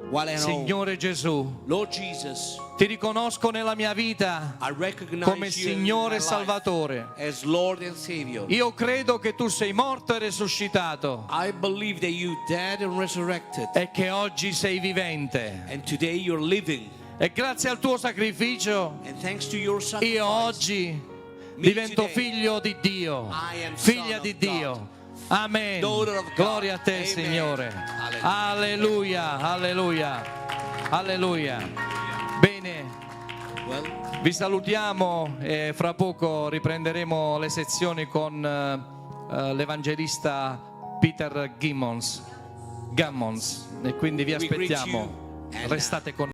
While at home, Signore Gesù, Lord Jesus, ti riconosco nella mia vita I recognize come you Signore in e my Salvatore. life as Lord and Savior. Io credo che tu sei morto e risuscitato I believe that you died and resurrected, e che oggi sei vivente. and today you're living. E grazie al tuo sacrificio And thanks to your sacrifice, io oggi divento today, figlio di Dio, I am figlia son di of Dio. God. Amen. Daughter of God. Gloria a te, Amen. Signore. Alleluia. Alleluia, alleluia, alleluia. Bene, Well, vi salutiamo e fra poco riprenderemo le sezioni con l'evangelista Peter Gammons. E quindi vi We greet aspettiamo. you and, Restate con